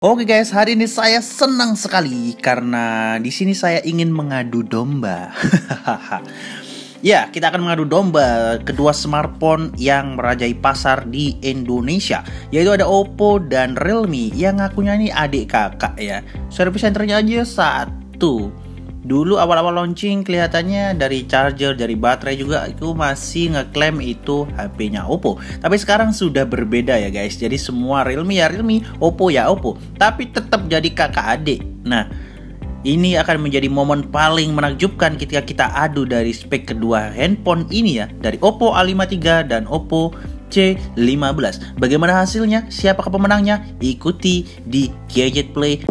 Oke guys, hari ini saya senang sekali karena di sini saya ingin mengadu domba. Ya, kita akan mengadu domba kedua smartphone yang merajai pasar di Indonesia, yaitu ada Oppo dan Realme yang ngakunya ini adik kakak ya. Service centernya aja satu. Dulu awal-awal launching kelihatannya dari charger, dari baterai juga itu masih ngeklaim itu HP-nya Oppo. Tapi sekarang sudah berbeda ya guys. Jadi semua Realme ya Realme, Oppo ya Oppo. Tapi tetap jadi kakak adik. Nah, ini akan menjadi momen paling menakjubkan ketika kita adu dari spek kedua handphone ini ya. Dari Oppo A53 dan Oppo C15. Bagaimana hasilnya? Siapakah pemenangnya? Ikuti di Gadget Play.